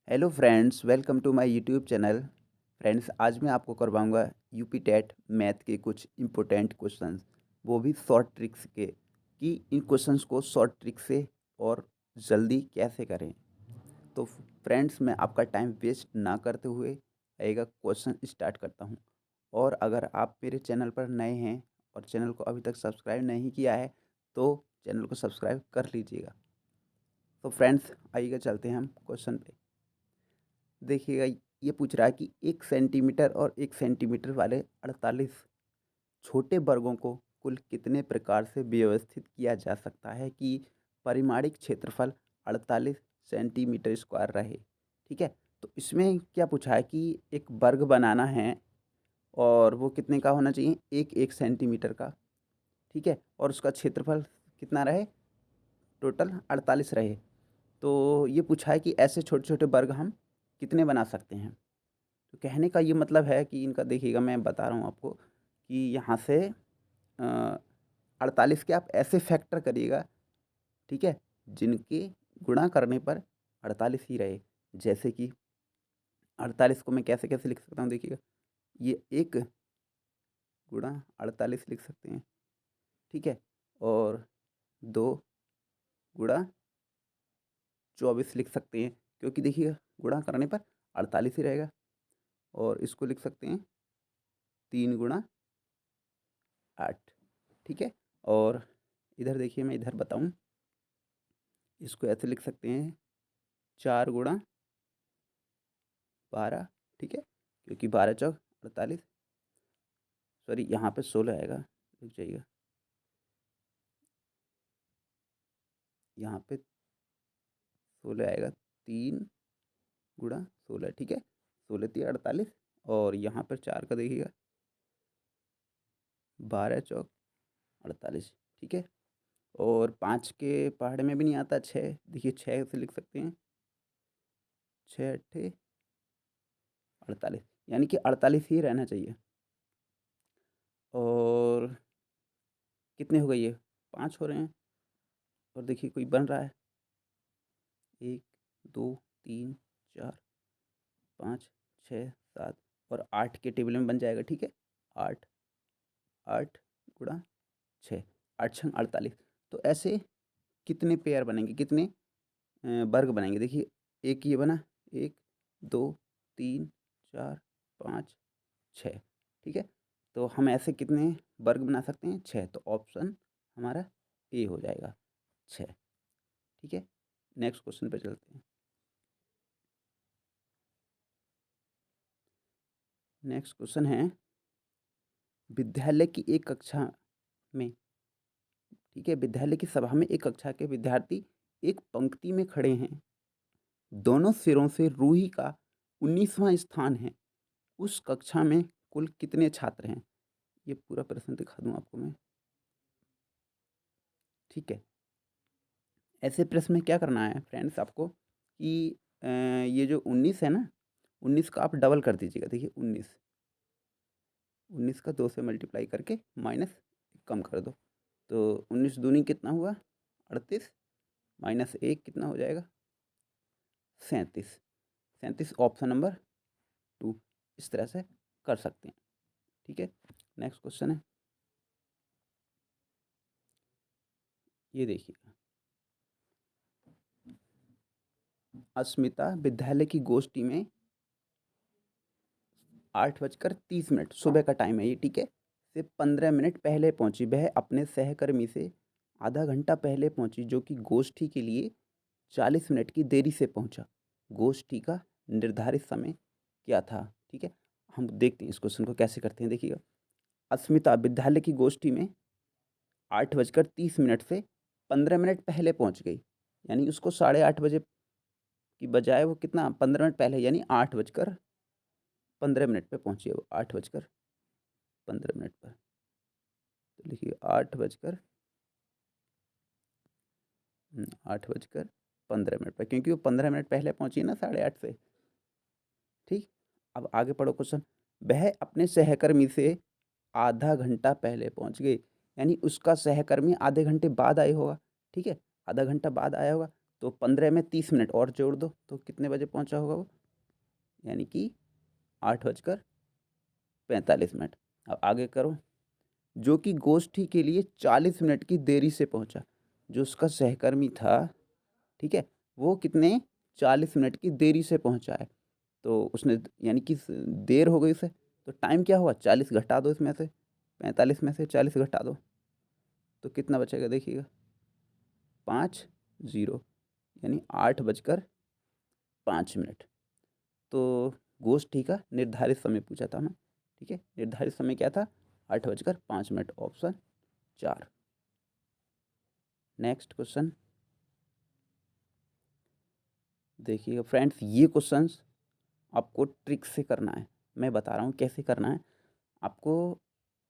Hello friends, welcome to my YouTube channel. Friends, आज मैं आपको करवाऊंगा यूपी टेट मैथ के कुछ इम्पोर्टेंट क्वेश्चंस, वो भी शॉर्ट ट्रिक्स के, कि इन क्वेश्चंस को शॉर्ट ट्रिक से और जल्दी कैसे करें। तो फ्रेंड्स, मैं आपका टाइम वेस्ट ना करते हुए आएगा क्वेश्चन स्टार्ट करता हूं। और अगर आप मेरे चैनल पर नए हैं और चैनल को अभी तक सब्सक्राइब नहीं किया है तो चैनल को सब्सक्राइब कर लीजिएगा। तो फ्रेंड्स, आइएगा चलते हैं हम क्वेश्चन पे। देखिएगा, ये पूछ रहा है कि 1 सेंटीमीटर और 1 सेंटीमीटर वाले 48 छोटे वर्गों को कुल कितने प्रकार से व्यवस्थित किया जा सकता है कि परिमाणिक क्षेत्रफल 48 सेंटीमीटर स्क्वायर रहे। ठीक है, तो इसमें क्या पूछा है कि एक वर्ग बनाना है और वो कितने का होना चाहिए, एक एक सेंटीमीटर का। ठीक है, और उसका क्षेत्रफल कितना रहे, टोटल 48 रहे। तो ये पूछा है कि ऐसे छोटे छोटे वर्ग हम कितने बना सकते हैं। तो कहने का ये मतलब है कि इनका, देखिएगा मैं बता रहा हूँ आपको कि यहाँ से 48 के आप ऐसे फैक्टर करिएगा, ठीक है, जिनके गुणा करने पर 48 ही रहे। जैसे कि 48 को मैं कैसे कैसे लिख सकता हूँ, देखिएगा, ये 1 गुणा 48 लिख सकते हैं। ठीक है, और 2 गुणा 24 लिख सकते हैं, क्योंकि देखिएगा गुणा करने पर 48 ही रहेगा। और इसको लिख सकते हैं 3 गुणा 8। ठीक है, और इधर देखिए, मैं इधर बताऊं, इसको ऐसे लिख सकते हैं 4 गुणा 12। ठीक है, क्योंकि 12 चौक 48, सॉरी यहाँ पे 16 आएगा, रुक जाइएगा, यहाँ पे 16 आएगा, 3 गुणा 16। ठीक है, 16 3 48, और यहाँ पर 4 का देखिएगा, 12 चौक 48। ठीक है, और 5 के पहाड़े में भी नहीं आता, 6, देखिए 6 से लिख सकते हैं, 6 8 48, यानी कि 48 ही रहना चाहिए। और कितने हो गए, ये 5 हो रहे हैं। और देखिए कोई बन रहा है, 1 2 3 4 5 6 7, और 8 के टेबल में बन जाएगा। ठीक है, 8 8 गुणा 6, 8 6 48। तो ऐसे कितने पेयर बनेंगे, कितने वर्ग बनेंगे, देखिए, एक ये बना, 1 2 3 4 5 6। ठीक है, तो हम ऐसे कितने वर्ग बना सकते हैं, 6। तो ऑप्शन हमारा ए हो जाएगा, 6। ठीक है, नेक्स्ट क्वेश्चन पे चलते हैं। नेक्स्ट क्वेश्चन है, विद्यालय की एक कक्षा में, ठीक है, विद्यालय की सभा में एक कक्षा के विद्यार्थी एक पंक्ति में खड़े हैं। दोनों सिरों से रूही का 19वां स्थान है। उस कक्षा में कुल कितने छात्र हैं। ये पूरा प्रश्न दिखा दूं आपको मैं। ठीक है, ऐसे प्रश्न में क्या करना है फ्रेंड्स आपको कि ये जो 19 है ना, 19 का आप डबल कर दीजिएगा। देखिए, 19 19 का 2 से मल्टीप्लाई करके माइनस कम कर दो, तो 19 दूनी कितना हुआ, 38, माइनस 1 कितना हो जाएगा, 37। 37 ऑप्शन नंबर 2, इस तरह से कर सकते हैं। ठीक है, नेक्स्ट क्वेश्चन है, ये देखिए, अस्मिता विद्यालय की गोष्ठी में 8 बजकर 30 मिनट, सुबह का टाइम है ये, ठीक है, से 15 मिनट पहले पहुंची। वह अपने सहकर्मी से आधा घंटा पहले पहुंची, जो कि गोष्ठी के लिए 40 मिनट की देरी से पहुंचा। गोष्ठी का निर्धारित समय क्या था। ठीक है, हम देखते हैं इस क्वेश्चन को कैसे करते हैं। देखिएगा, अस्मिता विद्यालय की गोष्ठी में 8 बजकर 30 मिनट से 15 मिनट पहले पहुंच गई, यानी उसको 8:30 बजे की बजाय वो कितना, 15 मिनट पहले, यानी 8 बजकर 15 मिनट पे पहुंची है वो, 8 बजकर 15 मिनट पर। तो लिखिए 8 बजकर 15 मिनट पर, क्योंकि वो 15 मिनट पहले पहुंची है ना 8:30 से। ठीक, अब आगे पढ़ो क्वेश्चन। वह अपने सहकर्मी से आधा घंटा पहले पहुंच गई, यानी उसका सहकर्मी आधे घंटे बाद आए होगा। ठीक है, आधा घंटा बाद आया होगा, तो 15 में 30 मिनट और जोड़ दो तो कितने बजे पहुंचा होगा वो, यानी कि 8:45। अब आगे करो। जो कि गोष्ठी के लिए 40 मिनट की देरी से पहुंचा। जो उसका सहकर्मी था, ठीक है, वो कितने 40 मिनट की देरी से पहुंचा है। तो उसने यानी कि देर हो गई उसे, तो टाइम क्या हुआ, 40 घटा दो इसमें से, 45 में से 40 घटा दो तो कितना बचेगा देखिएगा, 5-0, यानी 8:05। तो गोष्ठी का निर्धारित समय पूछा था मैं, ठीक है, निर्धारित समय क्या था, 8:05, ऑप्शन 4। नेक्स्ट क्वेश्चन देखिएगा फ्रेंड्स, ये क्वेश्चंस आपको ट्रिक से करना है। मैं बता रहा हूँ कैसे करना है आपको।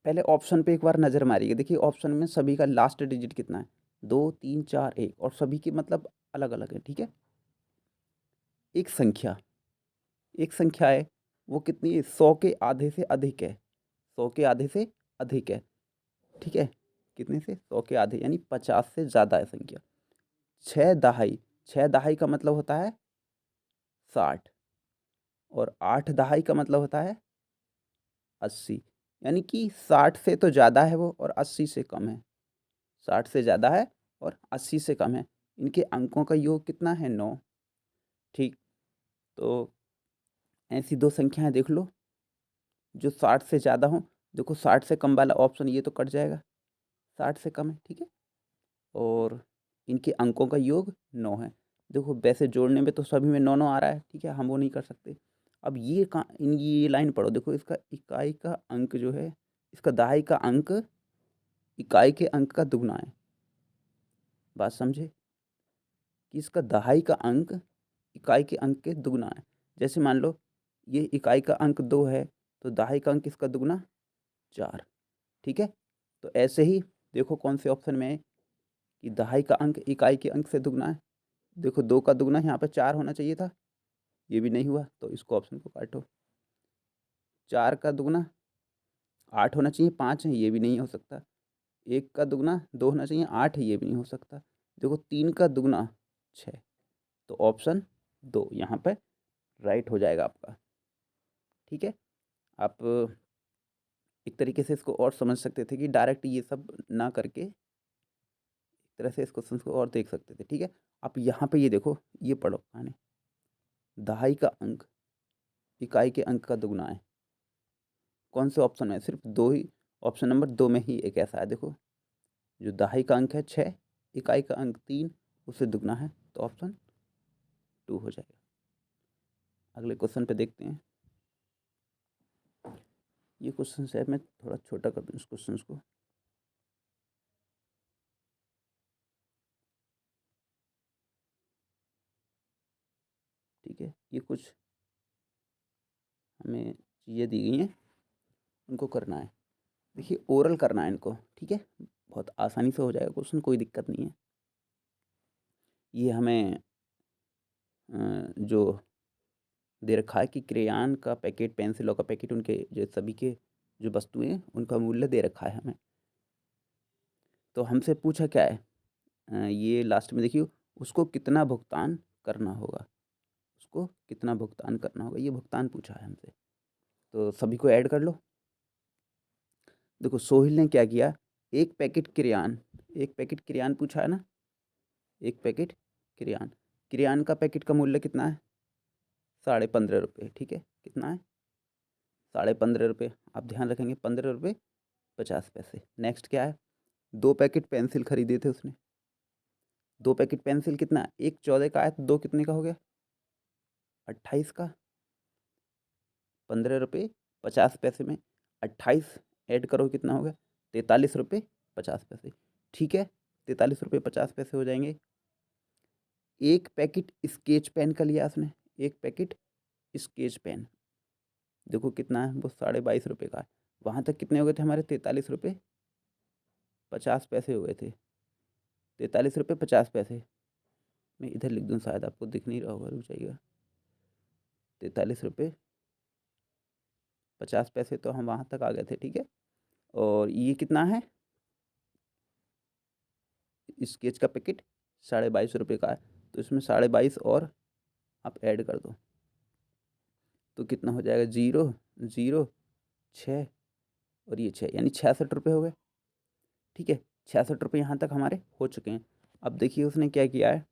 पहले ऑप्शन पे एक बार नज़र मारिएगा। देखिए ऑप्शन में सभी का लास्ट डिजिट कितना है, 2 3 4 1, और सभी की मतलब अलग अलग है, ठीक है। एक संख्या, एक संख्या है, वो कितनी है, 100 के आधे से अधिक है, 100 के आधे से अधिक है, ठीक है। कितने से, 100 के आधे, यानी 50 से ज़्यादा है संख्या। 6 दहाई, 6 दहाई का मतलब होता है 60, और 8 दहाई का मतलब होता है 80, यानी कि 60 से तो ज़्यादा है वो और 80 से कम है। 60 से ज़्यादा है और 80 से कम है। इनके अंकों का योग कितना है, 9, ठीक। तो ऐसी दो संख्याएं देख लो जो 60 से ज़्यादा हों। देखो 60 से कम वाला ऑप्शन ये तो कट जाएगा, 60 से कम है, ठीक है। और इनके अंकों का योग 9 है। देखो वैसे जोड़ने में तो सभी में 9 9 आ रहा है, ठीक है, हम वो नहीं कर सकते। अब ये ये लाइन पढ़ो, देखो इसका इकाई का अंक जो है, इसका दहाई का अंक इकाई के अंक का दुगना है। बात समझे कि इसका दहाई का अंक इकाई के अंक के दुगना है। जैसे मान लो ये इकाई का अंक 2 है, तो दहाई का अंक इसका दुगना 4, ठीक है। तो ऐसे ही देखो कौन से ऑप्शन में है कि दहाई का अंक इकाई के अंक से दुगना है। देखो 2 का दुगना यहाँ पे 4 होना चाहिए था, ये भी नहीं हुआ, तो इसको ऑप्शन को काटो। 4 का दुगना 8 होना चाहिए, 5 है, ये भी नहीं हो सकता। 1 का दुगना 2 होना चाहिए, 8 है, ये भी नहीं हो सकता। देखो 3 का दुगना 6, तो ऑप्शन 2 यहाँ पर राइट हो जाएगा आपका, ठीक है। आप एक तरीके से इसको और समझ सकते थे कि डायरेक्ट ये सब ना करके एक तरह से इस क्वेश्चन को और देख सकते थे, ठीक है। आप यहाँ पे ये देखो, ये पढ़ो कहानी, दहाई का अंक इकाई के अंक का दुगना है। कौन से ऑप्शन में, सिर्फ दो ही, ऑप्शन नंबर 2 में ही एक ऐसा है। देखो जो दहाई का अंक है 6, इकाई का अंक 3, उससे दुगना है, तो ऑप्शन 2 हो जाएगा। अगले क्वेश्चन पे देखते हैं। ये क्वेश्चन है, मैं थोड़ा छोटा कर दूँ इस क्वेश्चन को। ठीक है, ये कुछ हमें चीज़ें दी गई हैं, उनको करना है। देखिए ओरल करना है इनको, ठीक है, बहुत आसानी से हो जाएगा क्वेश्चन, कोई दिक्कत नहीं है। ये हमें जो दे रखा है कि क्रेयान का पैकेट, पेंसिलों का पैकेट, उनके जो सभी के जो वस्तुएं हैं उनका मूल्य दे रखा है हमें। तो हमसे पूछा क्या है, ये लास्ट में देखिए, उसको कितना भुगतान करना होगा, उसको कितना भुगतान करना होगा, ये भुगतान पूछा है हमसे। तो सभी को ऐड कर लो। देखो सोहिल ने क्या किया, एक पैकेट क्रेयान, एक पैकेट क्रेयान पूछा है ना, एक पैकेट क्रेयान, क्रेयान का पैकेट का मूल्य कितना है, 15.5 रुपये, ठीक है, कितना है, 15.5 रुपये। आप ध्यान रखेंगे 15 रुपये 50 पैसे। नेक्स्ट क्या है, 2 पैकेट पेंसिल खरीदे थे उसने, 2 पैकेट पेंसिल कितना, एक 14 का है, तो 2 कितने का हो गया, 28 का। 15 रुपये 50 पैसे में 28 ऐड करो, कितना हो गया, 43 रुपये 50 पैसे, ठीक है, 43 रुपये 50 पैसे हो जाएंगे। एक पैकेट स्केच पेन का लिया उसने, एक पैकेट स्केच पेन, देखो कितना है, वो 22.5 रुपये का है। वहाँ तक कितने हो गए थे हमारे, 43 रुपये 50 पैसे हो गए थे। 43 रुपये 50 पैसे, मैं इधर लिख दूँ, शायद आपको दिख नहीं रहा होगा, रुक जाइएगा। 43 रुपये 50 पैसे, तो हम वहाँ तक आ गए थे, ठीक है। और ये कितना है, स्केच का पैकेट 22.5 रुपये का है, तो इसमें 22.5 और आप ऐड कर दो तो कितना हो जाएगा, 0 0 6 और ये 6, यानी 66 रुपये हो गए। ठीक है, 66 रुपये यहाँ तक हमारे हो चुके हैं। अब देखिए उसने क्या किया है,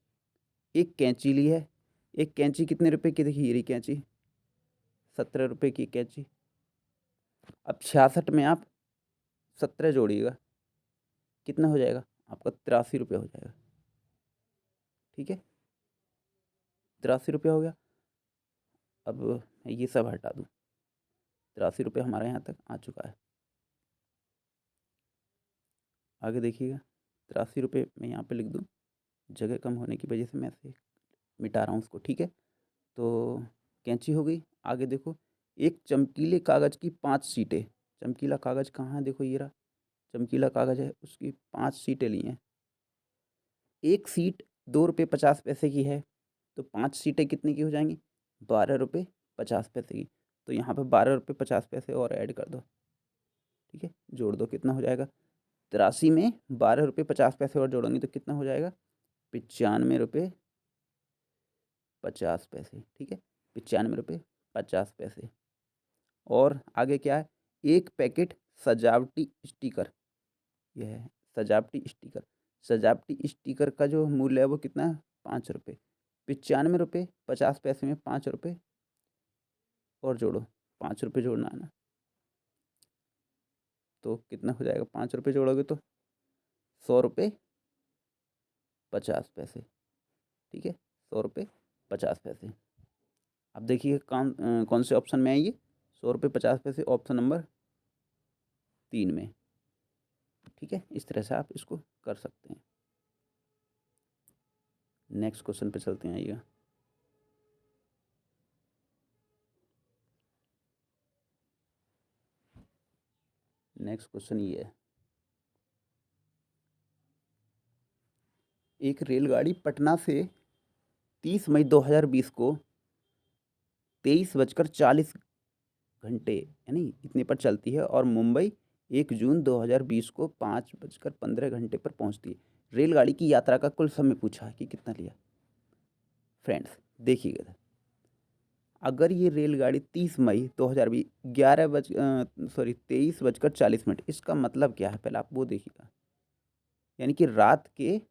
एक कैंची ली है। एक कैंची कितने रुपए की, देखिए ये रही कैंची, 17 रुपये की कैंची। अब 66 में आप 17 जोड़िएगा, कितना हो जाएगा आपका, 83 रुपये हो जाएगा। ठीक है, 83 रुपये हो गया। अब मैं ये सब हटा दूँ, 83 रुपये हमारा यहाँ तक आ चुका है। आगे देखिएगा, 83 रुपये मैं यहाँ पे लिख दूँ, जगह कम होने की वजह से मैं ऐसे मिटा रहा हूँ उसको। ठीक है, तो कैंची हो गई। आगे देखो, एक चमकीले कागज़ की 5 सीटें। चमकीला कागज़ कहाँ है, देखो ये रहा चमकीला कागज़ है, उसकी 5 सीटें ली हैं। एक सीट 2 रुपये 50 पैसे की है, तो 5 सीटें कितने की हो जाएंगी, 12 रुपये 50 पैसे की। तो यहाँ पे 12 रुपये 50 पैसे और ऐड कर दो। ठीक है, जोड़ दो, कितना हो जाएगा, 83 में 12 रुपये 50 पैसे और जोड़ेंगे तो कितना हो जाएगा, 95 रुपये 50 पैसे। ठीक है, 95 रुपये 50 पैसे। और आगे क्या है, एक पैकेट सजावटी स्टिकर, यह है सजावटी स्टिकर। सजावटी स्टिकर का जो मूल्य है वो कितना है, 5 रुपये। 95 रुपये 50 पैसे में 5 रुपये और जोड़ो, 5 रुपये जोड़ना है ना, तो कितना हो जाएगा, 5 रुपये जोड़ोगे तो 100 रुपये 50 पैसे। ठीक है, 100 रुपये 50 पैसे। अब देखिए कौन से ऑप्शन में है ये, 100 रुपये 50 पैसे ऑप्शन नंबर 3 में। ठीक है, इस तरह से आप इसको कर सकते हैं। नेक्स्ट क्वेश्चन पे चलते हैं, आइएगा। नेक्स्ट क्वेश्चन ये है, एक रेलगाड़ी पटना से 30 मई 2020 को 23:40 यानी इतने पर चलती है और मुंबई 1 जून 2020 को 5:15 पर पहुंचती है। रेलगाड़ी की यात्रा का कुल समय पूछा है कि कितना लिया। फ्रेंड्स देखिएगा, अगर ये रेलगाड़ी 30 मई 2020 23:40, इसका मतलब क्या है, पहले आप वो देखिएगा, यानी कि रात के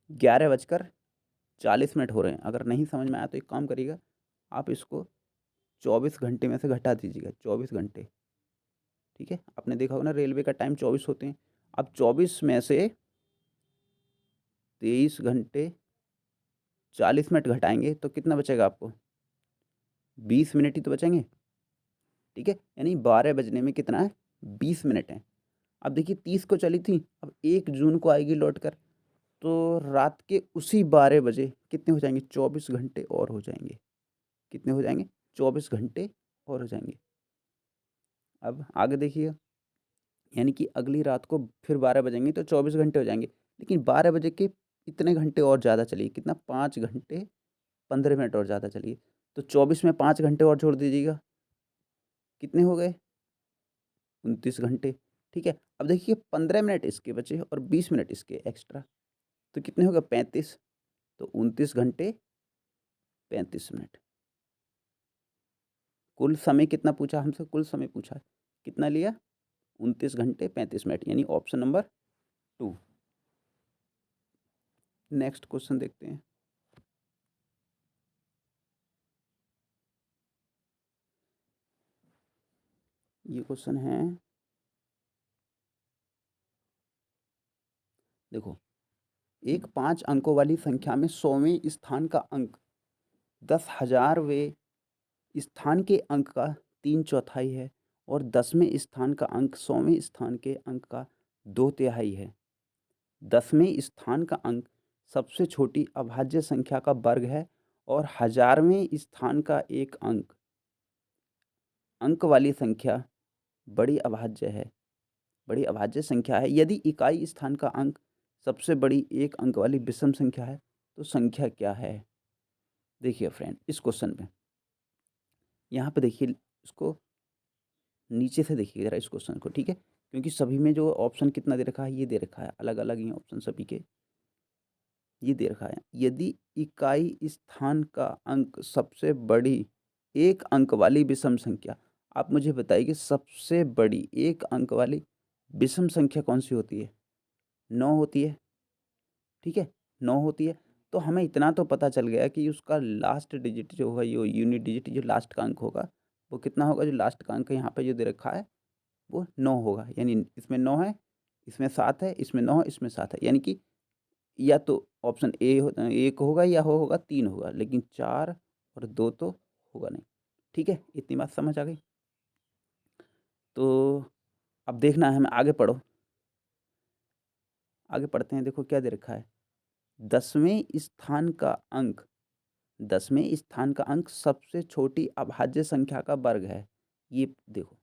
11:40 हो रहे हैं। अगर नहीं समझ में आया तो एक काम करिएगा, आप इसको 24 घंटे में से घटा दीजिएगा, 24 घंटे। ठीक है, आपने देखा होगा ना रेलवे का टाइम 24 होते हैं। अब 24 में से 23 घंटे 40 मिनट घटाएंगे तो कितना बचेगा आपको, 20 मिनट ही तो बचेंगे। ठीक है, यानी 12 बजने में कितना है, 20 मिनट है। अब देखिए 30 को चली थी, अब 1 जून को आएगी लौट कर, तो रात के उसी 12 बजे कितने हो जाएंगे, 24 घंटे और हो जाएंगे। कितने हो जाएंगे, 24 घंटे और हो जाएंगे। अब आगे देखिए, यानी कि अगली रात को फिर 12 बजेंगे तो 24 घंटे हो जाएंगे, लेकिन 12 बजे के इतने घंटे और ज़्यादा चलिए, कितना, 5 घंटे 15 मिनट और ज़्यादा चलिए, तो 24 में 5 घंटे और जोड़ दीजिएगा, कितने हो गए, 29 घंटे। ठीक है, अब देखिए 15 मिनट इसके बचे और 20 मिनट इसके एक्स्ट्रा, तो कितने हो गए, 35। तो 29 घंटे 35 मिनट। कुल समय कितना पूछा हमसे, कुल समय पूछा है, कितना लिया, 29 घंटे 35 मिनट, यानी ऑप्शन नंबर 2। नेक्स्ट क्वेश्चन देखते हैं। ये क्वेश्चन है, देखो, एक 5 अंकों वाली संख्या में 100वें स्थान का अंक 10,000वें स्थान के अंक का 3/4 है और 10वें स्थान का अंक 100वें स्थान के अंक का 2/3 है। 10वें स्थान का अंक सबसे छोटी अभाज्य संख्या का वर्ग है और 1000वें स्थान का एक अंक वाली संख्या बड़ी अभाज्य है, बड़ी अभाज्य संख्या है। यदि इकाई स्थान का अंक सबसे बड़ी एक अंक वाली विषम संख्या है तो संख्या क्या है। देखिए फ्रेंड, इस क्वेश्चन में यहाँ पे देखिए, इसको नीचे से देखिए जरा इस क्वेश्चन को। ठीक है, क्योंकि सभी में जो ऑप्शन कितना दे रखा है, ये दे रखा है, अलग अलग ही ऑप्शन सभी के। ये दे रखा है, यदि इकाई स्थान का अंक सबसे बड़ी एक अंक वाली विषम संख्या, आप मुझे बताइए कि सबसे बड़ी एक अंक वाली विषम संख्या कौन-सी होती है? 9 होती है, ठीक है? 9 होती है, तो हमें इतना तो पता चल गया कि उसका लास्ट डिजिट जो होगा, यो यूनिट डिजिट जो लास्ट का अंक होगा, वो कितना होगा? जो लास्ट का अंक यहाँ पे जो दे रखा है, वो 9 होगा। यानी इसमें 9 है, इसमें 7 है, इसमें 9 है, इसमें 7 है। यानी कि या तो ऑप्शन ए 1 होगा या हो होगा 3 होगा, लेकिन 4 और 2 तो होगा नहीं। ठीक है? इतनी बात समझ आ गई? तो अब देखना है हमें, आगे पढ़ो। आगे पढ़ते हैं, देखो क्या दे रखा है। 10वें स्थान का अंक 10वें स्थान का अंक सबसे छोटी अभाज्य संख्या का वर्ग है। ये देखो,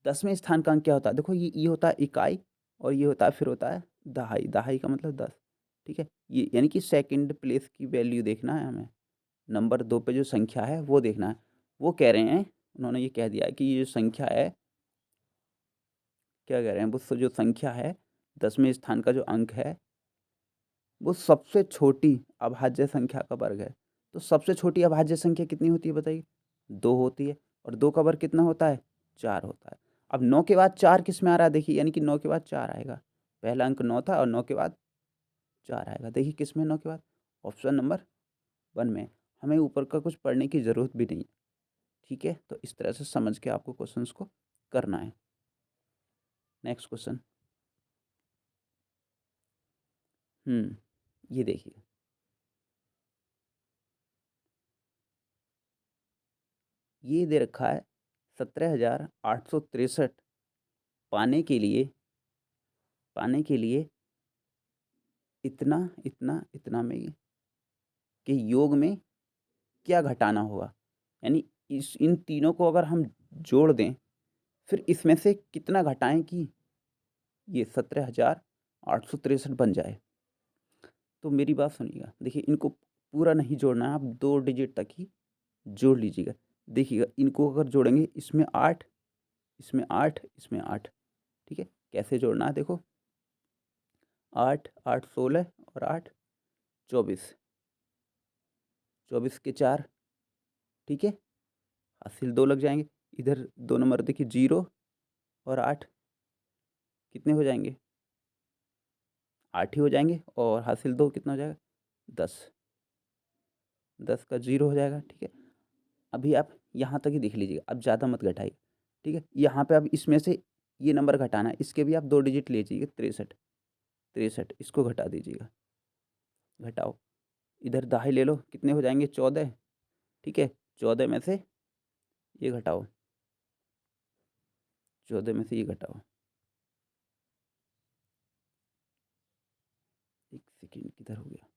10वें स्थान का अंक क्या होता है? देखो ये होता है इकाई, और ये होता है, फिर होता है दहाई। दहाई का मतलब 10, ठीक है? ये यानी कि सेकंड प्लेस की वैल्यू देखना है हमें। नंबर 2 पे जो संख्या है वो देखना है। वो कह रहे हैं, उन्होंने ये कह दिया है कि ये जो संख्या है, क्या कह रहे हैं, वो जो संख्या है, 10वें स्थान का जो अंक है, वो सबसे छोटी अभाज्य संख्या का वर्ग है। तो सबसे छोटी अभाज्य संख्या कितनी होती है बताइए? 2 होती है, और 2 का वर्ग कितना होता है? 4 होता है। अब 9 के बाद 4 किस में आ रहा है देखिए, यानी कि 9 के बाद 4 आएगा। पहला अंक 9 था और 9 के बाद 4 आएगा। देखिए किस में 9 के बाद? ऑप्शन नंबर 1 में। हमें ऊपर का कुछ पढ़ने की ज़रूरत भी नहीं, ठीक है? तो इस तरह से समझ के आपको क्वेश्चंस को करना है। Next question. ये देखिए, ये दे रखा है 17,863 पाने के लिए इतना, इतना, इतना में के योग में क्या घटाना होगा? यानी इन तीनों को अगर हम जोड़ दें, फिर इसमें से कितना घटाएँ कि ये 17,863 बन जाए। तो मेरी बात सुनिएगा, देखिए इनको पूरा नहीं जोड़ना है, आप 2 डिजिट तक ही जोड़ लीजिएगा। देखिएगा, इनको अगर जोड़ेंगे, इसमें 8, इसमें 8, इसमें 8, ठीक है? कैसे जोड़ना है देखो, 8, 8 16 और 8 24, 24 के 4, ठीक है? हासिल 2 लग जाएँगे। इधर 2 नंबर देखिए, 0 और 8 कितने हो जाएँगे? 8 ही हो जाएँगे, और हासिल 2 कितना हो जाएगा? 10, 10 का 0 हो जाएगा, ठीक है? अभी आप यहाँ तक ही देख लीजिएगा, अब ज़्यादा मत घटाइए, ठीक है? यहाँ पे अब इसमें से ये नंबर घटाना है, इसके भी आप 2 डिजिट लीजिए, 63, 63 इसको घटा दीजिएगा, घटाओ। इधर दाएँ ले लो, कितने हो जाएँगे? 14, ठीक है? 14 में से ये घटाओ, 14 में से ये घटाओ। 1 सेकंड, किधर हो गया?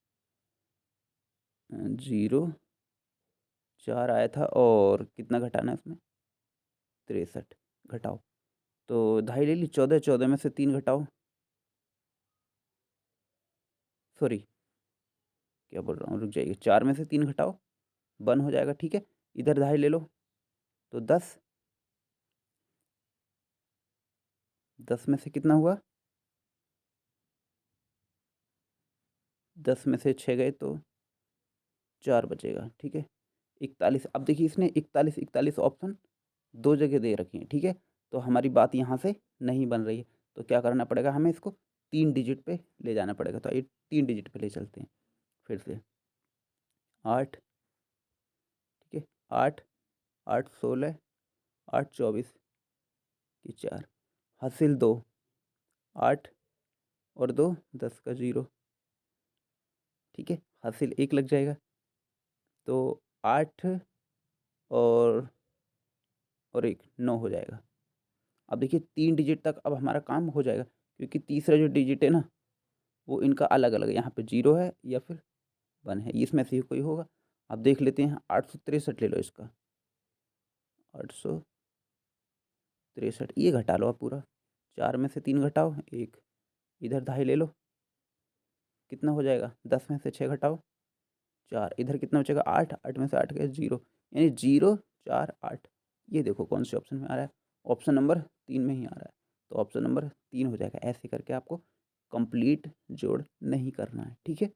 0, 4 आया था, और कितना घटाना है इसमें? 63, घटाओ। तो ढाई ले ली, 14, 14 में से 3 घटाओ, सॉरी क्या बोल रहा हूँ, रुक जाइए, 4 में से 3 घटाओ, 1 हो जाएगा, ठीक है? इधर ढाई ले लो, तो 10, 10 में से कितना हुआ? 10 में से 6 गए तो 4 बचेगा, ठीक है? 41, अब देखिए इसने 41, 41 ऑप्शन 2 जगह दे रखी हैं, ठीक है? तो हमारी बात यहाँ से नहीं बन रही है, तो क्या करना पड़ेगा हमें, इसको 3 डिजिट पे ले जाना पड़ेगा। तो ये 3 डिजिट पे ले चलते हैं फिर से। 8, ठीक है? 8, 8 16, 8 24 की 4, हासिल 2, 8 और 2 10 का 0, ठीक है? हासिल 1 लग जाएगा, तो 8 और 1 9 हो जाएगा। अब देखिए 3 डिजिट तक अब हमारा काम हो जाएगा, क्योंकि तीसरा जो डिजिट है ना, वो इनका अलग-अलग है। यहाँ पे 0 है या फिर 1 है, इसमें से ही कोई होगा। अब देख लेते हैं, 863 ले लो इसका, 863 ये घटा लो आप पूरा। 4 में से 3 घटाओ, 1, इधर ढाई ले लो, कितना हो जाएगा? 10 में से 6 घटाओ, 4, इधर कितना बचेगा? 8, 8 में से 8 गए 0, यानी 0 4 8। ये देखो कौन से ऑप्शन में आ रहा है? ऑप्शन नंबर 3 में ही आ रहा है। तो ऑप्शन नंबर 3 हो जाएगा। ऐसे करके आपको कंप्लीट जोड़ नहीं करना है, ठीक है?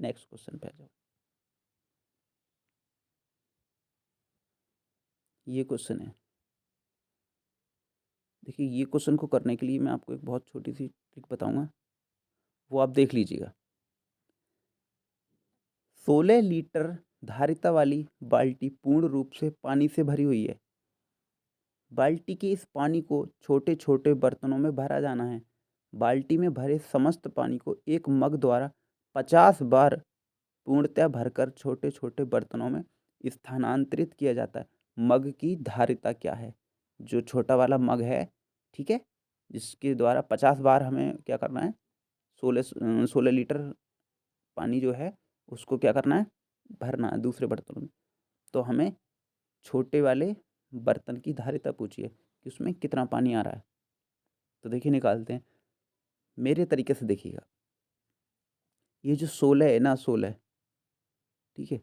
नेक्स्ट क्वेश्चन पे आ जाओ। ये क्वेश्चन है, देखिए ये क्वेश्चन को करने के लिए मैं आपको एक बहुत छोटी सी ट्रिक बताऊंगा, वो आप देख लीजिएगा। 16 लीटर धारिता वाली बाल्टी पूर्ण रूप से पानी से भरी हुई है। बाल्टी के इस पानी को छोटे छोटे बर्तनों में भरा जाना है। बाल्टी में भरे समस्त पानी को एक मग द्वारा 50 बार पूर्णतः भरकर छोटे छोटे बर्तनों में स्थानांतरित किया जाता है। मग की धारिता क्या है? जो छोटा वाला मग है, ठीक है, जिसके द्वारा 50 बार हमें क्या करना है, 16 लीटर पानी जो है उसको क्या करना है, भरना है दूसरे बर्तनों में। तो हमें छोटे वाले बर्तन की धारिता पूछिए कि उसमें कितना पानी आ रहा है। तो देखिए निकालते हैं, मेरे तरीके से देखिएगा। ये जो 16 है ना, 16, ठीक है,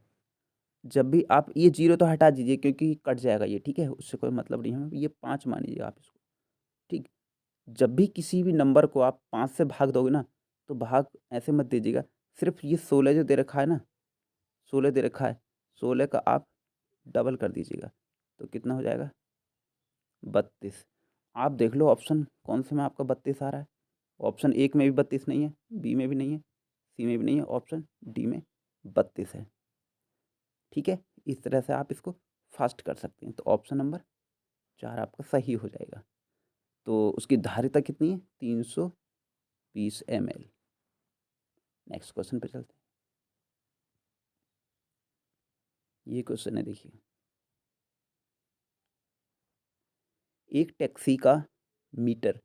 जब भी आप ये जीरो तो हटा दीजिए क्योंकि कट जाएगा ये, ठीक है, उससे कोई मतलब नहीं है, ये 5 मान लीजिए आप इसको, ठीक। जब भी किसी भी नंबर को आप 5 से भाग दोगे ना, तो भाग ऐसे मत दीजिएगा, सिर्फ ये 16 जो दे रखा है ना, 16 दे रखा है, 16 का आप डबल कर दीजिएगा, तो कितना हो जाएगा, 32। आप देख लो ऑप्शन कौन से में आपका 32 आ रहा है। ऑप्शन एक में भी 32 नहीं है, बी में भी नहीं है, सी में भी नहीं है, ऑप्शन डी में 32 है, ठीक है। इस तरह से आप इसको फास्ट कर सकते हैं, तो ऑप्शन नंबर 4 आपका सही हो जाएगा। तो उसकी धारिता कितनी है, 320 ml। नेक्स्ट क्वेश्चन पे चलते हैं। ये क्वेश्चन है, देखिए, एक टैक्सी का मीटर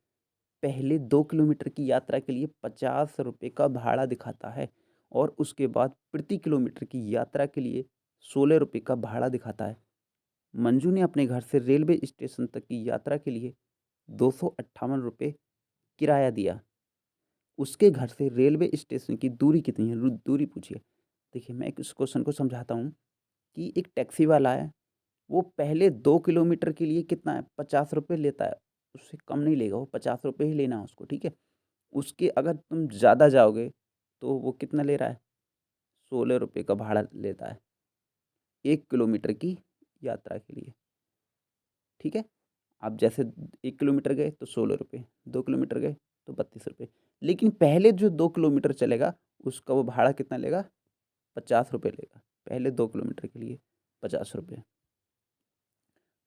पहले 2 किलोमीटर की यात्रा के लिए 50 रुपये का भाड़ा दिखाता है और उसके बाद प्रति किलोमीटर की यात्रा के लिए 16 रुपये का भाड़ा दिखाता है। मंजू ने अपने घर से रेलवे स्टेशन तक की यात्रा के लिए 258 रुपये किराया दिया। उसके घर से रेलवे स्टेशन की दूरी कितनी है, दूरी पूछिए। देखिए मैं इस क्वेश्चन को समझाता हूँ कि एक टैक्सी वाला है, वो पहले 2 किलोमीटर के लिए कितना है, 50 रुपये लेता है, उससे कम नहीं लेगा, वो 50 रुपये ही लेना है उसको, ठीक है। उसके अगर तुम ज़्यादा जाओगे तो वो कितना ले रहा है, 16 रुपये का भाड़ा लेता है 1 किलोमीटर की यात्रा के लिए, ठीक है। आप जैसे 1 किलोमीटर गए तो 16 रुपये, 2 किलोमीटर गए तो 32 रुपये, लेकिन पहले जो 2 किलोमीटर चलेगा उसका वो भाड़ा कितना लेगा, 50 रुपये लेगा, पहले 2 किलोमीटर के लिए 50 रुपये।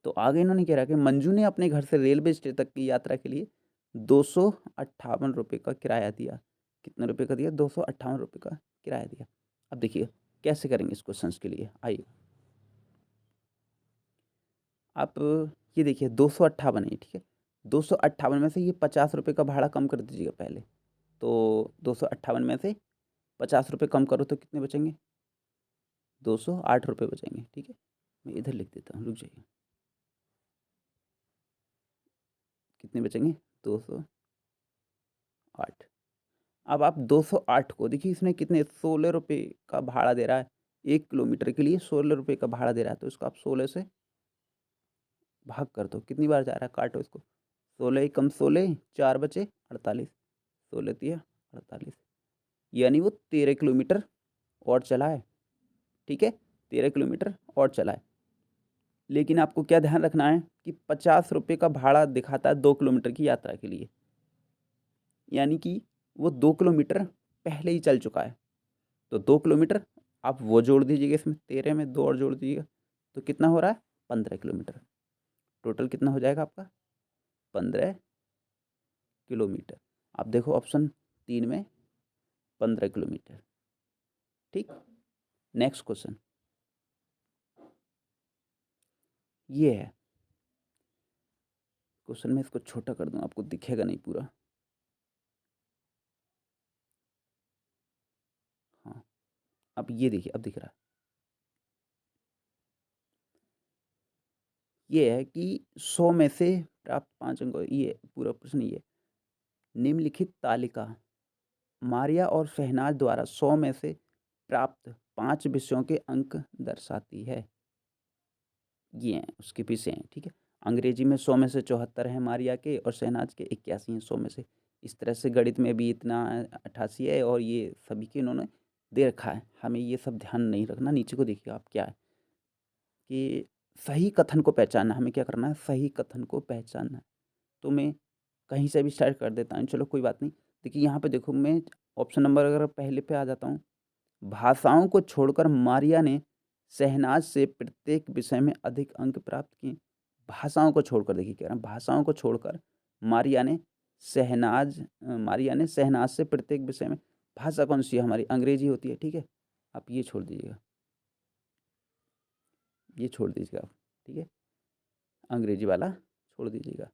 तो आगे इन्होंने क्या रहा कि मंजू ने अपने घर से रेलवे स्टेशन तक की यात्रा के लिए 258 रुपये का किराया दिया। कितने रुपये का दिया, 258 रुपये का किराया दिया। अब देखिए कैसे करेंगे इस क्वेश्चन के लिए, आइए आप ये देखिए 258 है, ठीक है, 258 में से ये 50 रुपये का भाड़ा कम कर दीजिएगा पहले। तो 258 में से 50 रुपये कम करो तो कितने बचेंगे, 208 रुपये बचेंगे, ठीक है। मैं इधर लिख देता हूँ, रुक जाइए, कितने बचेंगे, 208। अब आप 208 को देखिए, इसने कितने 16 रुपये का भाड़ा दे रहा है, 1 किलोमीटर के लिए 16 रुपये का भाड़ा दे रहा है, तो इसको आप 16 से भाग कर दो, कितनी बार जा रहा है, काटो इसको, 16 कम 16, 4 बचे 48, 16 तिया 48, यानी वो 13 किलोमीटर और चला है, ठीक है, 13 किलोमीटर और चला है। लेकिन आपको क्या ध्यान रखना है कि 50 रुपये का भाड़ा दिखाता है 2 किलोमीटर की यात्रा के लिए, यानी कि वो 2 किलोमीटर पहले ही चल चुका है। तो 2 किलोमीटर आप वो जोड़ दीजिएगा, इसमें 13 में 2 और जोड़ दीजिएगा, तो कितना हो रहा है, 15 किलोमीटर। टोटल कितना हो जाएगा आपका, 15 किलोमीटर। आप देखो ऑप्शन 3 में 15 किलोमीटर, ठीक। नेक्स्ट क्वेश्चन ये है, क्वेश्चन में इसको छोटा कर दूं, आपको दिखेगा नहीं पूरा, हाँ, अब ये देखिए, अब दिख रहा है। ये है कि 100 में से प्राप्त 5 अंकों, ये पूरा प्रश्न ये, निम्नलिखित तालिका मारिया और शहनाज द्वारा 100 में से प्राप्त 5 विषयों के अंक दर्शाती है। ये हैं उसके पीछे हैं, ठीक है। अंग्रेजी में 100 में से 74 हैं मारिया के, और शहनाज के 81 हैं 100 में से। इस तरह से गणित में भी इतना 88 है, और ये सभी के इन्होंने दे रखा है, हमें ये सब ध्यान नहीं रखना। नीचे को देखिए आप क्या है कि सही कथन को पहचानना, हमें क्या करना है, सही कथन को पहचानना है। तो मैं कहीं से भी स्टार्ट कर देता हूँ, चलो कोई बात नहीं। देखिए यहाँ पे देखो, मैं ऑप्शन नंबर अगर पहले पे आ जाता हूँ, भाषाओं को छोड़कर मारिया ने शहनाज से प्रत्येक विषय में अधिक अंक प्राप्त किए। भाषाओं को छोड़कर, देखिए कह रहा हूँ भाषाओं को छोड़कर मारिया ने मारिया ने शहनाज से प्रत्येक विषय में, भाषा कौन सी है हमारी, अंग्रेजी होती है, ठीक है। आप ये छोड़ दीजिएगा, ये छोड़ दीजिएगा आप, ठीक है, अंग्रेजी वाला छोड़ दीजिएगा,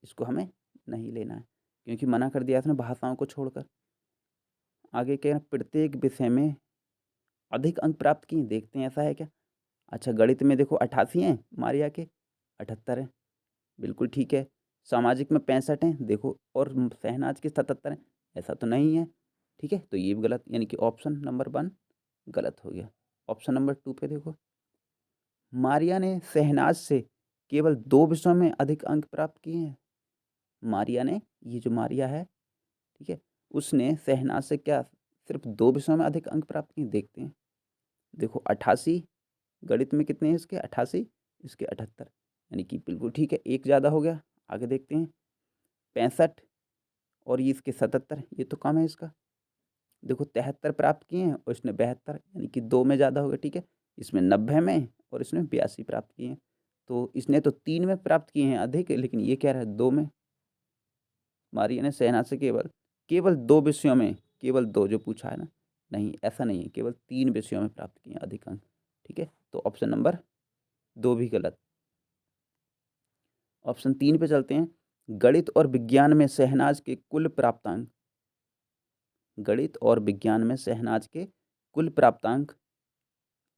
इसको हमें नहीं लेना है, क्योंकि मना कर दिया था ना भाषाओं को छोड़कर। आगे कह रहे हैं प्रत्येक विषय में अधिक अंक प्राप्त किए, देखते हैं ऐसा है क्या। अच्छा, गणित में देखो 88 हैं, मारिया के 78 हैं, बिल्कुल ठीक है। सामाजिक में 65 हैं, देखो, और शहनाज के 77 हैं, ऐसा तो नहीं है, ठीक है, तो ये भी गलत, यानी कि ऑप्शन नंबर 1 गलत हो गया। ऑप्शन नंबर 2 पे देखो, मारिया ने शहनाज से केवल 2 विषयों में अधिक अंक प्राप्त किए हैं। मारिया ने, ये जो मारिया है, ठीक है, उसने शहनाज से क्या सिर्फ 2 विषयों में अधिक अंक प्राप्त किए, देखते हैं। देखो 88, गणित में कितने हैं इसके, 88, इसके 78, यानी कि बिल्कुल ठीक है, एक ज़्यादा हो गया। आगे देखते हैं 65 और ये इसके 77, ये तो कम है इसका। देखो 73 प्राप्त किए हैं और इसने 72, यानी कि 2 में ज़्यादा हो गया, ठीक है। इसमें 90 में और इसने 82 प्राप्त किए हैं। तो इसने तो 3 में प्राप्त किए हैं अधिक, लेकिन ये कह रहा है 2 में। मारिया ने शहनाज से केवल केवल 2 विषयों में, केवल 2 जो पूछा है ना, नहीं ऐसा नहीं है, केवल 3 विषयों में प्राप्त किए हैं अधिक अंक, ठीक है। तो ऑप्शन नंबर 2 भी गलत। ऑप्शन 3 पे चलते हैं, गणित और विज्ञान में शहनाज के कुल प्राप्तांक, गणित और विज्ञान में शहनाज के कुल प्राप्तांक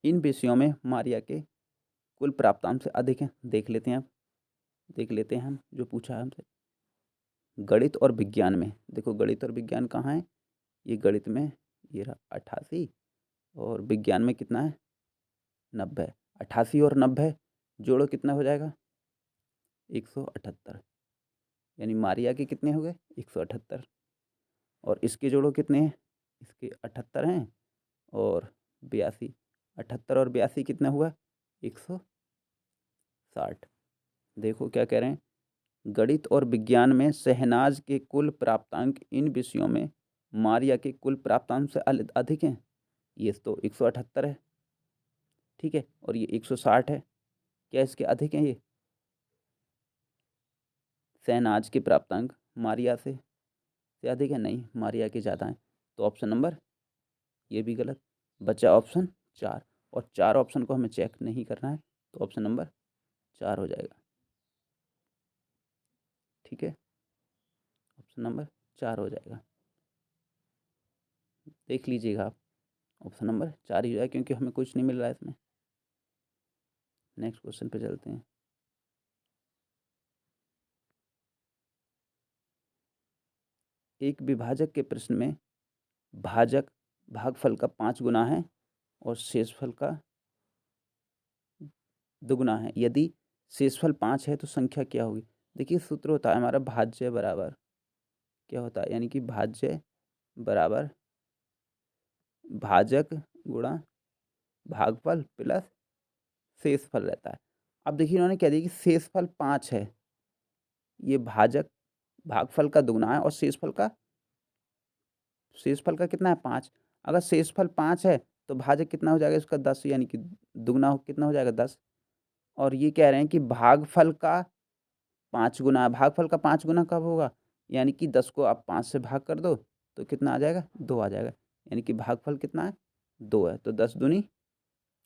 इन विषयों में मारिया के कुल प्राप्तांक से अधिक हैं। देख लेते हैं, अब देख लेते हैं हम जो पूछा है हमसे। गणित और विज्ञान में, देखो गणित और विज्ञान कहाँ है, ये गणित में ये रहा 88, और विज्ञान में कितना है 90। 88 और 90 जोड़ो कितना हो जाएगा 178, यानी मारिया के कितने हो गए 178, और इसके जोड़ो कितने हैं, इसके 78 हैं और 82, 78 और 82 कितना हुआ 160। देखो क्या कह रहे हैं, गणित और विज्ञान में शहनाज के कुल प्राप्तांक इन विषयों में मारिया के कुल प्राप्तांक से अधिक हैं। ये तो 178 है, ठीक है, और ये 160 है, क्या इसके अधिक हैं ये, शहनाज के प्राप्तांक मारिया से अधिक है, नहीं मारिया के ज़्यादा हैं। तो ऑप्शन नंबर ये भी गलत, बचा ऑप्शन 4, और 4 ऑप्शन को हमें चेक नहीं करना है, तो ऑप्शन नंबर 4 हो जाएगा, ठीक है, ऑप्शन नंबर 4 हो जाएगा। देख लीजिएगा आप, ऑप्शन नंबर 4 ही हो जाएगा, क्योंकि हमें कुछ नहीं मिल रहा है इसमें। नेक्स्ट क्वेश्चन पे चलते हैं। एक विभाजक के प्रश्न में भाजक भागफल का 5 गुना है और शेषफल का दुगुना है, यदि शेषफल 5 है तो संख्या क्या होगी। देखिए सूत्र होता है हमारा भाज्य बराबर क्या होता है, यानी कि भाज्य बराबर भाजक गुणा भागफल प्लस शेषफल रहता है। अब देखिए इन्होंने कह दिया कि शेषफल 5 है, ये भाजक भागफल का दुगुना है, और शेषफल का कितना है 5। अगर शेषफल 5 है तो भाजक कितना हो जाएगा इसका 10, यानी कि दुगुना कितना हो जाएगा 10। और ये कह रहे हैं कि भागफल का 5 गुना, भागफल का 5 गुना कब होगा, यानी कि 10 को आप 5 से भाग कर दो तो कितना आ जाएगा 2 आ जाएगा, यानी कि भागफल कितना है 2 है, तो 10 दूनी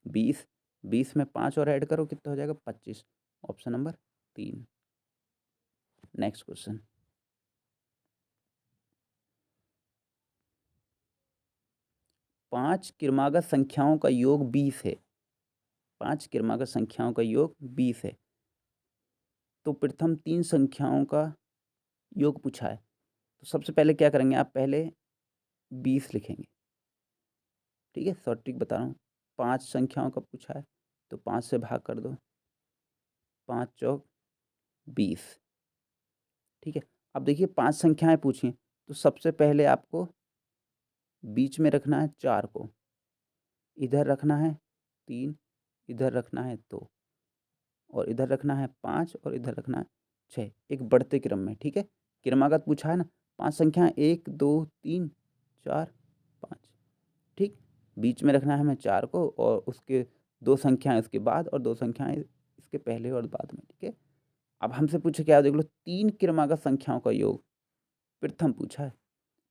20, 20 में 5 और ऐड करो कितना हो जाएगा 25, ऑप्शन नंबर 3। नेक्स्ट क्वेश्चन, 5 क्रमागत संख्याओं का योग 20 है, 5 क्रमागत संख्याओं का योग 20 है, तो प्रथम 3 संख्याओं का योग पूछा है। तो सबसे पहले क्या करेंगे आप, पहले 20 लिखेंगे, ठीक है, शॉर्ट ट्रिक बता रहा हूँ। 5 संख्याओं का पूछा है तो 5 से भाग कर दो, 5 चौक 20, ठीक है। अब देखिए 5 संख्याएं पूछी हैं, तो सबसे पहले आपको बीच में रखना है 4 को, इधर रखना है 3, इधर रखना है 2 और इधर रखना है 5 और इधर रखना है 6, एक बढ़ते क्रम में। ठीक है, क्रमागत पूछा है ना, 5 संख्याएँ 1, 2, 3, 4, 5। ठीक, बीच में रखना है हमें 4 को और उसके 2 संख्याएँ उसके बाद और 2 संख्याएँ इसके पहले और बाद में। ठीक है, अब हमसे पूछा क्या है, देख लो 3 क्रमागत संख्याओं का योग प्रथम पूछा है।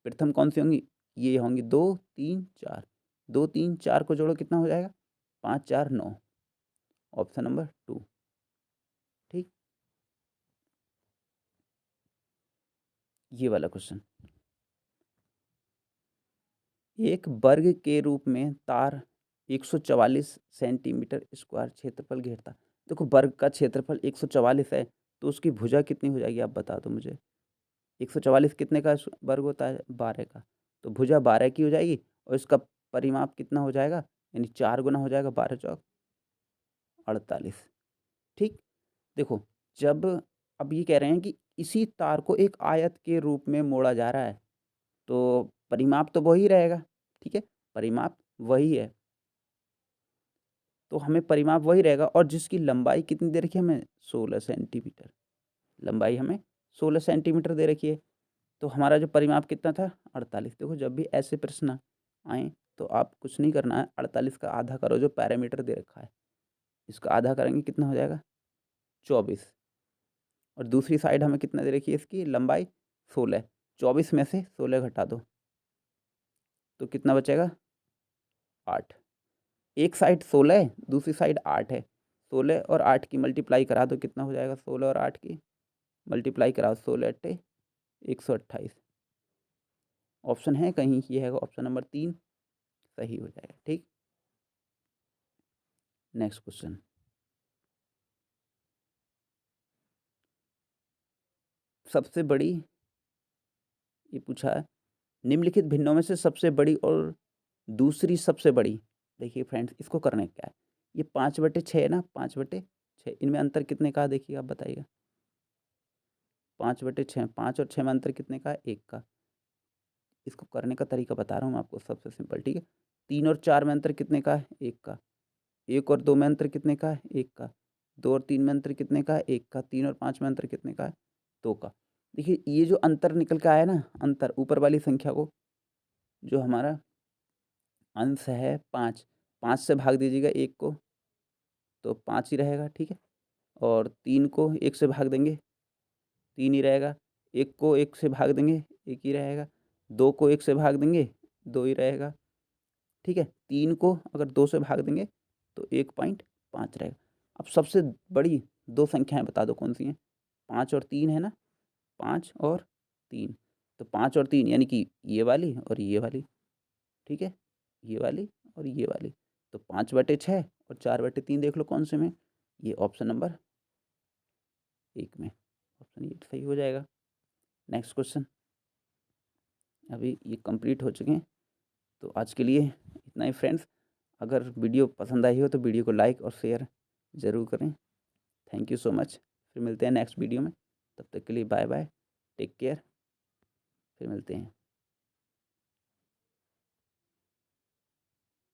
प्रथम कौन सी होंगी, ये होंगी 2, 3, 4। 2, 3, 4 को जोड़ो कितना हो जाएगा, 5, 4, 9। Option number 2। ठीक, ये वाला क्वेश्चन, एक वर्ग के रूप में तार 144 सेंटीमीटर स्क्वायर क्षेत्रफल घेरता। देखो वर्ग का क्षेत्रफल 144 है, तो उसकी भुजा कितनी हो जाएगी, आप बता दो मुझे। 144 कितने का वर्ग होता है, 12 का, तो भुजा 12 की हो जाएगी और इसका परिमाप कितना हो जाएगा, यानी 4 गुना हो जाएगा, 12 चौक 48। ठीक, देखो जब अब ये कह रहे हैं कि इसी तार को एक आयत के रूप में मोड़ा जा रहा है, तो परिमाप तो वही रहेगा। ठीक है, परिमाप वही है, तो हमें परिमाप वही रहेगा और जिसकी लंबाई कितनी दे रखी है हमें, 16 सेंटीमीटर। लंबाई हमें 16 सेंटीमीटर दे रखी है, तो हमारा जो परिमाप कितना था, 48। देखो जब भी ऐसे प्रश्न आए तो आप कुछ नहीं करना है, 48 का आधा करो, जो पैरामीटर दे रखा है इसका आधा करेंगे कितना हो जाएगा, 24। और दूसरी साइड हमें कितना दे रखी है, इसकी लंबाई 16। 24 में से 16 घटा दो तो कितना बचेगा, 8। एक साइड 16 है, दूसरी साइड 8 है, 16 और 8 की मल्टीप्लाई करा दो कितना हो जाएगा, 16 और 8 की मल्टीप्लाई कराओ, 16 अट्ठे 128। ऑप्शन है कहीं, ये है ऑप्शन नंबर 3, सही हो जाएगा। ठीक, नेक्स्ट क्वेश्चन, सबसे बड़ी, ये पूछा है निम्नलिखित भिन्नों में से सबसे बड़ी और दूसरी सबसे बड़ी। देखिए फ्रेंड्स, इसको करने क्या है, ये 5/6 है ना, 5/6, इनमें अंतर कितने का है, देखिए आप बताइएगा। 5/6, 5 और 6 में अंतर कितने का है, 1 का। इसको करने का तरीका बता रहा हूँ मैं आपको, सबसे सिंपल। ठीक है, 3 और 4 में अंतर कितने का है, 1 का। 1 और 2 में अंतर कितने का है, 1 का। 2 और 3 में अंतर कितने का है, 1 का। 3 और 5 में अंतर कितने का है, 2 का। देखिए ये जो अंतर निकल के आया ना, अंतर ऊपर वाली संख्या को, जो हमारा अंश है 5, 5 से भाग दीजिएगा 1 को तो 5 ही रहेगा। ठीक है, और 3 को 1 से भाग देंगे 3 ही रहेगा, 1 को 1 से भाग देंगे 1 ही रहेगा, 2 को 1 से भाग देंगे 2 ही रहेगा। ठीक है, 3 को अगर 2 से भाग देंगे तो 1.5 रहेगा। अब सबसे बड़ी 2 संख्याएँ बता दो कौन सी हैं, 5 और 3 है ना, 5 और 3, तो 5 और 3 यानी कि ये वाली और ये वाली। ठीक है, ये वाली और ये वाली, तो 5/6 और 4/3 देख लो कौन से में, ये ऑप्शन नंबर 1 में, ऑप्शन ये सही हो जाएगा। नेक्स्ट क्वेश्चन, अभी ये कंप्लीट हो चुके हैं, तो आज के लिए इतना ही फ्रेंड्स। अगर वीडियो पसंद आई हो तो वीडियो को लाइक और शेयर ज़रूर करें। थैंक यू सो मच, फिर मिलते हैं नेक्स्ट वीडियो में, तब तक के लिए बाय बाय, टेक केयर, फिर मिलते हैं।